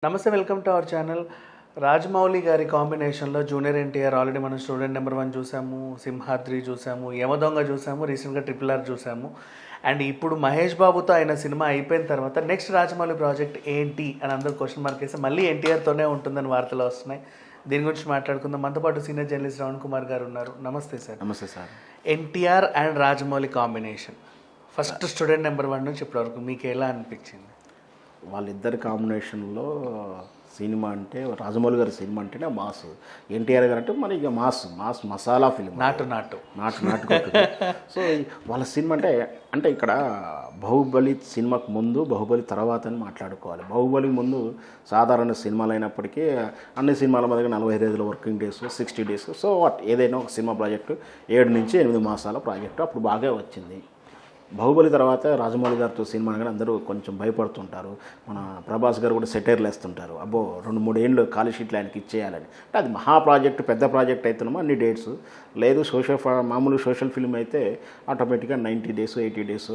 నమస్తే, welcome to our channel. Rajamouli గారి కాంబినేషన్లో జూనియర్ ఎన్టీఆర్ ఆల్రెడీ మనం స్టూడెంట్ నెంబర్ 1 చూసాము, సింహాద్రి చూసాము, యమదొంగ చూసాము, రీసెంట్గా RRR చూసాము. అండ్ ఇప్పుడు మహేష్ బాబుతో ఆయన సినిమా అయిపోయిన తర్వాత నెక్స్ట్ రాజమౌళి ప్రాజెక్ట్ ఏంటి అని అందరూ క్వశ్చన్ మార్క్ వేస్తే మళ్ళీ ఎన్టీఆర్తోనే ఉంటుందని వార్తలు వస్తున్నాయి. దీని గురించి మాట్లాడుకుందాం. మనతో పాటు సీనియర్ జర్నలిస్ట్ రావణ్ కుమార్ గారు ఉన్నారు. నమస్తే సార్. నమస్తే sir. NTR and Rajamouli combination first student number 1 నుంచి ఇప్పటివరకు మీకు ఎలా అనిపించింది? వాళ్ళిద్దరి కాంబినేషన్లో సినిమా అంటే రాజమౌళి గారి సినిమా అంటేనే మాస్, ఎన్టీఆర్ గారు అంటే మరి ఇక మాస్ మసాలా ఫిలిం, నాటు సో వాళ్ళ సినిమా అంటే ఇక్కడ బాహుబలి సినిమాకు ముందు బాహుబలి తర్వాత అని మాట్లాడుకోవాలి. బాహుబలి ముందు సాధారణ సినిమాలు అయినప్పటికీ అన్ని సినిమాల మీద 45 రోజుల వర్కింగ్ డేస్, 60 డేస్, సో ఏదైనా ఒక సినిమా ప్రాజెక్టు 7 నుంచి 8 మాసాల ప్రాజెక్టు అప్పుడు బాగా వచ్చింది. బాహుబలి తర్వాత రాజమౌళి గారితో సినిమా కానీ అందరూ కొంచెం భయపడుతుంటారు. మన ప్రభాస్ గారు కూడా సెటైర్లు వేస్తుంటారు, అబ్బో 2-3 ఏళ్ళు ఖాళీ షీట్లు ఆయనకి ఇచ్చేయాలని. అంటే అది మహా ప్రాజెక్టు, పెద్ద ప్రాజెక్ట్ అయితేనేమో అన్ని డేట్స్ లేదు. మామూలు సోషల్ ఫిల్మ్ అయితే ఆటోమేటిక్గా 90 డేస్ 80 డేస్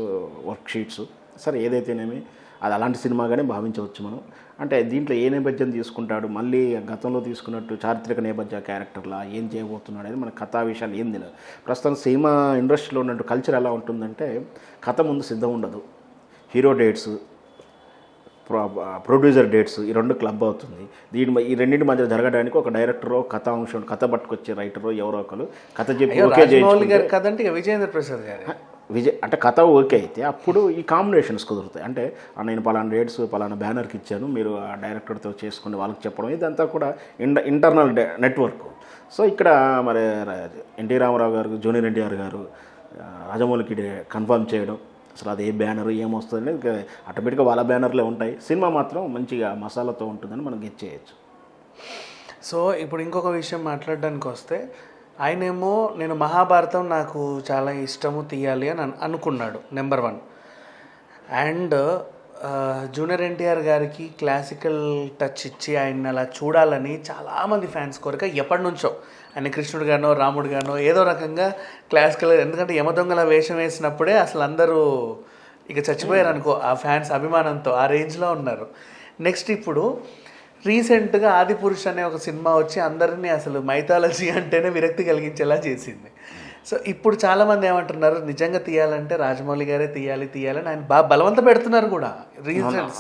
వర్క్ షీట్స్. సరే ఏదైతేనేమి అది అలాంటి సినిమాగానే భావించవచ్చు మనం. అంటే దీంట్లో ఏ నేపథ్యం తీసుకుంటాడు, మళ్ళీ గతంలో తీసుకున్నట్టు చారిత్రక నేపథ్య క్యారెక్టర్లా ఏం చేయబోతున్నాడు అనేది మన కథా విషయాలు ఏం తెలియదు. ప్రస్తుతం సినిమా ఇండస్ట్రీలో ఉన్నట్టు కల్చర్ ఎలా ఉంటుందంటే కథ ముందు సిద్ధం ఉండదు. హీరో డేట్స్, ప్రొడ్యూసర్ డేట్స్ ఈ రెండు క్లబ్ అవుతుంది. ఈ రెండింటి మధ్య జరగడానికి ఒక డైరెక్టరో కథాంశం కథ పట్టుకొచ్చే రైటరో ఎవరో ఒకరు కథ చెప్పి ఓకే గారి కథ అంటే విజయేంద్ర ప్రసాద్ గారు అంటే కథ ఓకే అయితే అప్పుడు ఈ కాంబినేషన్స్ కుదురుతాయి. అంటే నేను పలానా డేట్స్ పలానా బ్యానర్కి ఇచ్చాను, మీరు ఆ డైరెక్టర్తో చేసుకుని వాళ్ళకి చెప్పడం, ఇదంతా కూడా ఇంటర్నల్ నెట్వర్క్. సో ఇక్కడ మరి ఎన్టీ రామారావు గారు, జూనియర్ ఎన్టీఆర్ గారు రాజమౌళికి కన్ఫర్మ్ చేయడం, అసలు అది ఏ బ్యానర్ ఏమొస్తుంది అనేది ఆటోమేటిక్గా వాళ్ళ బ్యానర్లే ఉంటాయి. సినిమా మాత్రం మంచిగా మసాలాతో ఉంటుందని మనం గెస్ చేయొచ్చు. సో ఇప్పుడు ఇంకొక విషయం మాట్లాడడానికి వస్తే, ఆయనేమో నేను మహాభారతం నాకు చాలా ఇష్టము తీయాలి అని అనుకున్నాడు నెంబర్ 1. అండ్ జూనియర్ ఎన్టీఆర్ గారికి క్లాసికల్ టచ్ ఇచ్చి ఆయన అలా చూడాలని చాలామంది ఫ్యాన్స్ కోరిక ఎప్పటి నుంచో. ఆయన కృష్ణుడు గానో రాముడు గానో ఏదో రకంగా క్లాసికల్, ఎందుకంటే యమదొంగల వేషం వేసినప్పుడే అసలు అందరూ ఇక చచ్చిపోయారు అనుకో ఆ ఫ్యాన్స్ అభిమానంతో, ఆ రేంజ్లో ఉన్నారు. నెక్స్ట్ ఇప్పుడు రీసెంట్గా ఆదిపురుష్ అనే ఒక సినిమా వచ్చి అందరినీ అసలు మైథాలజీ అంటేనే విరక్తి కలిగించేలా చేసింది. సో ఇప్పుడు చాలామంది ఏమంటున్నారు, నిజంగా తీయాలంటే రాజమౌళి గారే తీయాలని ఆయన బాగా బలవంత పెడుతున్నారు కూడా.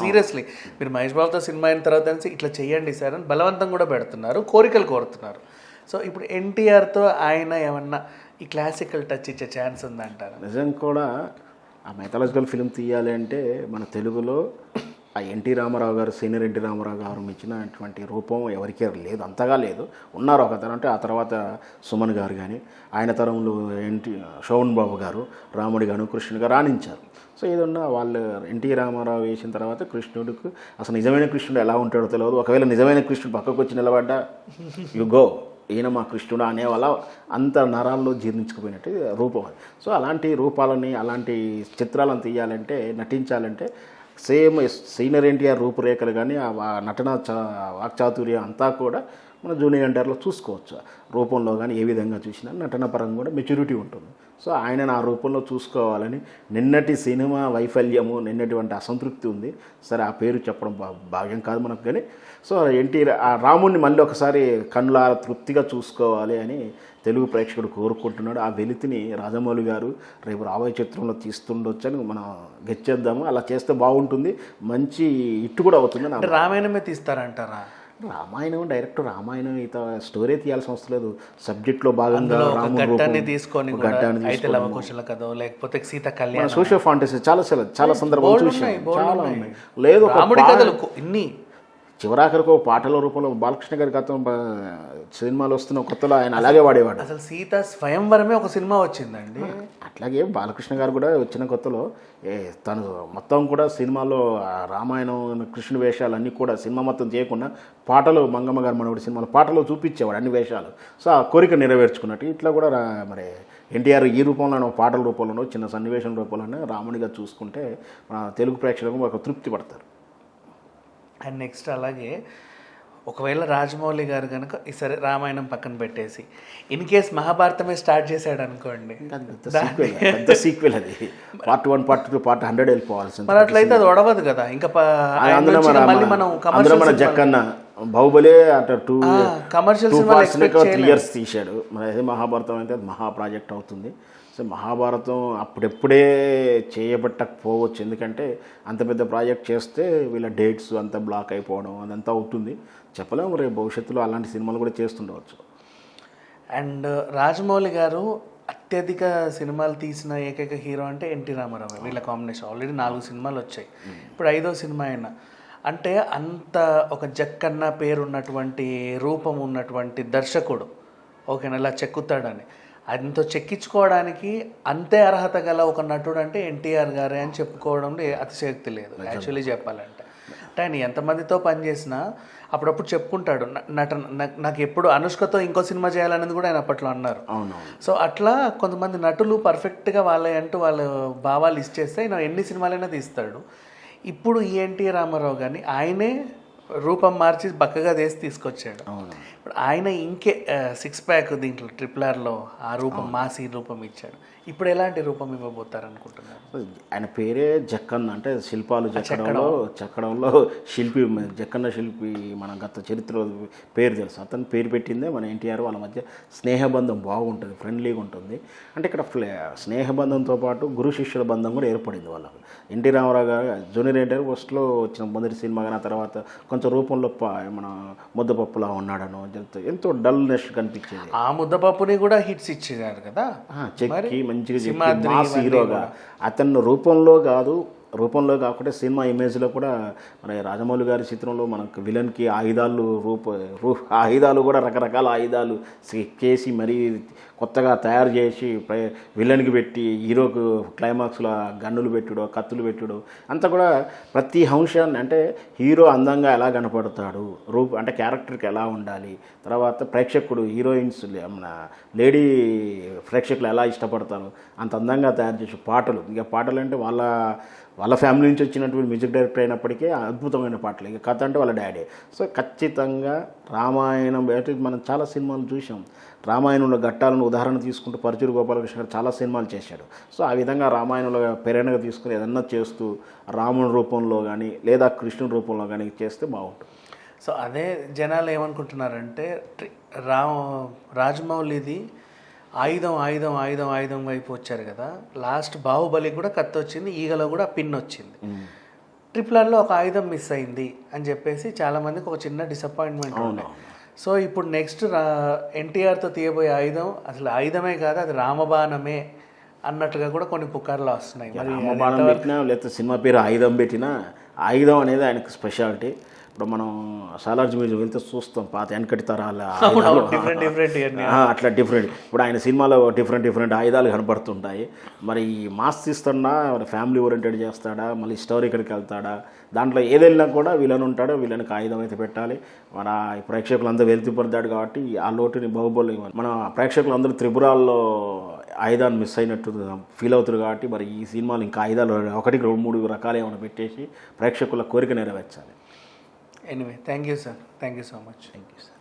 సీరియస్లీ మీరు మహేష్ బాబుతో సినిమా అయిన తర్వాత ఇట్లా చేయండి సార్ అని బలవంతం కూడా పెడుతున్నారు, కోరికలు కోరుతున్నారు. సో ఇప్పుడు ఎన్టీఆర్తో ఆయన ఏమన్నా ఈ క్లాసికల్ టచ్ ఇచ్చే ఛాన్స్ ఉందంటారు? నిజం కూడా ఆ మైథాలజికల్ ఫిలిం తీయాలి అంటే మన తెలుగులో ఆ ఎన్టీ రామారావు గారు, సీనియర్ ఎన్టీ రామారావు గారు ఇచ్చినటువంటి రూపం ఎవరికీ లేదు, అంతగా లేదు. ఉన్నారు ఒక తరం, అంటే ఆ తర్వాత సుమన్ గారు కానీ, ఆయన తరంలో శోభన్ బాబు గారు, రాముడి గారు, కృష్ణుడు గారు రాణించారు. సో ఏదన్నా వాళ్ళు ఎన్టీ రామారావు వేసిన తర్వాత కృష్ణుడికి అసలు నిజమైన కృష్ణుడు ఎలా ఉంటాడో తెలియదు. ఒకవేళ నిజమైన కృష్ణుడు పక్కకు వచ్చి నిలబడ్డా యు గో, ఈయన మా కృష్ణుడు అనేవాళ్ళ అంత నరాల్లో జీర్ణించుకుపోయినట్టు రూపం అది. సో అలాంటి రూపాలని, అలాంటి చిత్రాలను తీయాలంటే, నటించాలంటే సేమ్ సీనియర్ ఎన్టీఆర్ రూపురేఖలు కానీ ఆ నటన వాక్చాతుర్యం అంతా కూడా మన జూనియర్ ఎన్టీఆర్లో చూసుకోవచ్చు. రూపంలో కానీ ఏ విధంగా చూసినా నటన పరంగా కూడా మెచ్యూరిటీ ఉంటుంది. సో ఆయన ఆ రూపంలో చూసుకోవాలని నిన్నటి సినిమా వైఫల్యము, నిన్నటువంటి అసంతృప్తి ఉంది. సరే ఆ పేరు చెప్పడం భాగ్యం కాదు మనకు, కానీ సో ఆ రాముడిని మళ్ళీ ఒకసారి కళ్ళ తృప్తిగా చూసుకోవాలి అని తెలుగు ప్రేక్షకుడు కోరుకుంటున్నాడు. ఆ వెలితిని రాజమౌళి గారు రేపు రాబోయే చిత్రంలో తీస్తుండొచ్చు అని మనం గెచ్చేద్దాము. అలా చేస్తే బాగుంటుంది, మంచి హిట్ కూడా అవుతుంది. రామాయణమే తీస్తారంటారా? రామాయణం డైరెక్ట్ రామాయణం ఇత స్టోరీ తీయాల్సిన అవసరం లేదు. సబ్జెక్ట్లో భాగంగా గట్టాన్ని తీసుకొని లేకపోతే సీత కళ్యాణం, సోషల్ ఫాంటసీ చాలా సందర్భాలు చూసాం, చాలా ఉన్నాయి. లేదు ఇన్ని చివరాఖరికి ఒక పాటల రూపంలో బాలకృష్ణ గారి గతం సినిమాలు వస్తున్న కొత్తలో ఆయన అలాగే వాడేవాడు. అసలు సీత స్వయంవరమే ఒక సినిమా వచ్చిందండి. అట్లాగే బాలకృష్ణ గారు కూడా వచ్చిన కొత్తలో తను మొత్తం కూడా సినిమాలో రామాయణం కృష్ణుడి వేషాలు అన్నీ కూడా సినిమా మొత్తం చేయకుండా పాటలు, మంగమ్మ గారు మనవడి సినిమాలో పాటలు చూపించేవాడు అన్ని వేషాలు. సో ఆ కోరిక నెరవేర్చుకున్నట్టు ఇట్లా కూడా మరి ఎన్టీఆర్ ఈ రూపంలోనో, పాటల రూపంలోనో, చిన్న సన్నివేశం రూపంలోనే రాముడిగా చూసుకుంటే తెలుగు ప్రేక్షకులకు ఒక తృప్తి పడతారు. అండ్ నెక్స్ట్ అలాగే ఒకవేళ రాజమౌళి గారు కనుక సరే రామాయణం పక్కన పెట్టేసి ఇన్ కేస్ మహాభారతమే స్టార్ట్ చేశాడు అనుకోండి, పెద్ద సీక్వెల్ అది. Part 1 part 2 part 100 వెళ్ళిపోవాల్సింది. మరి అట్లయితే అది ఒడవదు కదా. ఇంకా మళ్ళీ మనం మన జక్కన్న బాహుబలి అటు 2 కమర్షియల్ 3 ఇయర్స్ తీశాడు. మరి అదే మహాభారతం అయితే అది మహా ప్రాజెక్ట్ అవుతుంది. సో మహాభారతం అప్పుడెప్పుడే చేయబట్టకపోవచ్చు, ఎందుకంటే అంత పెద్ద ప్రాజెక్ట్ చేస్తే వీళ్ళ డేట్స్ అంతా బ్లాక్ అయిపోవడం అదంతా అవుతుంది. చెప్పలేము, రేపు భవిష్యత్తులో అలాంటి సినిమాలు కూడా చేస్తుండవచ్చు. అండ్ రాజమౌళి గారు అత్యధిక సినిమాలు తీసిన ఏకైక హీరో అంటే ఎన్టీ రామారావు. వీళ్ళ కాంబినేషన్ ఆల్రెడీ 4 సినిమాలు వచ్చాయి, ఇప్పుడు 5వ సినిమా అయినా. అంటే అంత ఒక జక్కన్న పేరు ఉన్నటువంటి రూపం ఉన్నటువంటి దర్శకుడు ఓకేనా ఇలా చెక్కుతాడని, అంత చెక్కించుకోవడానికి అంతే అర్హత గల ఒక నటుడు అంటే ఎన్టీఆర్ గారే అని చెప్పుకోవడంలో అతిశయోక్తి లేదు యాక్చువల్లీ చెప్పాలంటే. అంటే ఆయన ఎంతమందితో పనిచేసినా అప్పుడప్పుడు చెప్పుకుంటాడు నాకు ఎప్పుడు అనుష్కతో ఇంకో సినిమా చేయాలనేది కూడా ఆయన అప్పట్లో అన్నారు. సో అట్లా కొంతమంది నటులు పర్ఫెక్ట్గా అంటూ వాళ్ళ భావాలు ఇచ్చేస్తే ఆయన ఎన్ని సినిమాలైనా తీస్తాడు. ఇప్పుడు ఈ ఎన్టీ రామారావు గారిని ఆయనే రూపం మార్చి బక్కగా చేసి తీసుకొచ్చాడు. ఇప్పుడు ఆయన ఇంకే 6 ప్యాక్ దీంట్లో RRRలో ఆ రూపం మాసి రూపం ఇచ్చాడు. ఇప్పుడు ఎలాంటి రూపం ఇవ్వబోతారు అనుకుంటున్నారు? ఆయన పేరే జక్కన్న, అంటే శిల్పాలు చెక్కడంలో శిల్పి, జక్కన్న శిల్పి. మన గత చరిత్రలో పేరు తెలుసు, అతను పేరు పెట్టిందే మన ఎన్టీఆర్. వాళ్ళ మధ్య స్నేహబంధం బాగుంటుంది, ఫ్రెండ్లీగా ఉంటుంది. అంటే ఇక్కడ స్నేహబంధంతో పాటు గురు శిష్యుల బంధం కూడా ఏర్పడింది వాళ్ళకు. ఎన్టీ రామారావు గారు జూనియర్ ఎన్టీఆర్ ఫస్ట్లో వచ్చిన మొదటి సినిమా, కానీ ఆ తర్వాత కొంచెం రూపంలో మన ముద్దపప్పులా ఉన్నాడను ఎంతో డల్నెస్ కనిపించేది. ఆ ముద్దపప్పుని కూడా హిట్స్ ఇచ్చేదారు కదా, చెక్కి మంచిగా మాస్ హీరోగా. అతను రూపంలో కాకుండా సినిమా ఇమేజ్లో కూడా మన రాజమౌళి గారి చిత్రంలో మనకు విలన్కి ఆయుధాలు కూడా రకరకాల ఆయుధాలు చేసి మరీ కొత్తగా తయారు చేసి విలన్కి పెట్టి హీరోకు క్లైమాక్స్లో గన్నులు పెట్టుడు, కత్తులు పెట్టుడు అంతా కూడా ప్రతి అంశాన్ని, అంటే హీరో అందంగా ఎలా కనపడతాడు, అంటే క్యారెక్టర్కి ఎలా ఉండాలి, తర్వాత ప్రేక్షకుడు హీరోయిన్స్ మన లేడీ ప్రేక్షకులు ఎలా ఇష్టపడతారు అంత అందంగా తయారు చేసి పాటలు. ఇక పాటలు అంటే వాళ్ళ ఫ్యామిలీ నుంచి వచ్చినటువంటి మ్యూజిక్ డైరెక్టర్ అయినప్పటికీ అద్భుతమైన పాటలు. ఇక కథ అంటే వాళ్ళ డాడీ. సో ఖచ్చితంగా రామాయణం మనం చాలా సినిమాలు చూసాం. రామాయణంలో ఘట్టాలను ఉదాహరణ తీసుకుంటూ పరుచూరి గోపాలకృష్ణ గారు చాలా సినిమాలు చేశాడు. సో ఆ విధంగా రామాయణంలో ప్రేరణగా తీసుకుని ఏదన్నా చేస్తూ రాముని రూపంలో కానీ లేదా కృష్ణుని రూపంలో కానీ చేస్తే బాగుంటుంది. సో అదే జనాలు ఏమనుకుంటున్నారంటే రాజమౌళిది ఆయుధం వైపు వచ్చారు కదా. లాస్ట్ బాహుబలికి కూడా కత్తి వచ్చింది, ఈగలో కూడా పిన్ వచ్చింది. RRRలో ఒక ఆయుధం మిస్ అయింది అని చెప్పేసి చాలామందికి ఒక చిన్న డిసప్పాయింట్మెంట్ ఉంది. సో ఇప్పుడు నెక్స్ట్ ఎన్టీఆర్తో తీయబోయే ఆయుధం అసలు ఆయుధమే కాదు, అది రామబాణమే అన్నట్టుగా కూడా కొన్ని పుకార్లు వస్తున్నాయి. రామబాణం పెట్టినా లేకపోతే సినిమా పేరు ఆయుధం పెట్టినా ఆయుధం అనేది ఆయనకు స్పెషాలిటీ. ఇప్పుడు మనం సాలార్జీ మ్యూజియం వెళ్తే చూస్తాం పాత వెనకటి తరాల అట్లా డిఫరెంట్. ఇప్పుడు ఆయన సినిమాలో డిఫరెంట్ ఆయుధాలు కనపడుతుంటాయి. మరి ఈ మాస్ తీస్తున్నా ఫ్యామిలీ ఓరియంటెడ్ చేస్తాడా, మళ్ళీ హిస్టారికల్కి వెళ్తాడా, దాంట్లో ఏదైనా కూడా వీళ్ళని ఉంటాడో వీళ్ళనికి ఆయుధం అయితే పెట్టాలి. మన ప్రేక్షకులందరూ వెళ్తిపడతాడు కాబట్టి ఆ లోటుని బాహుబలి మన ప్రేక్షకులందరూ త్రిపురాల్లో ఆయుధాన్ని మిస్ అయినట్టు ఫీల్ అవుతారు. కాబట్టి మరి ఈ సినిమాలు ఇంకా ఆయుధాలు 1-2-3 రకాలు ఏమైనా పెట్టేసి ప్రేక్షకుల కోరిక నెరవేర్చాలి. Anyway, thank you, sir. Thank you so much. Thank you, sir.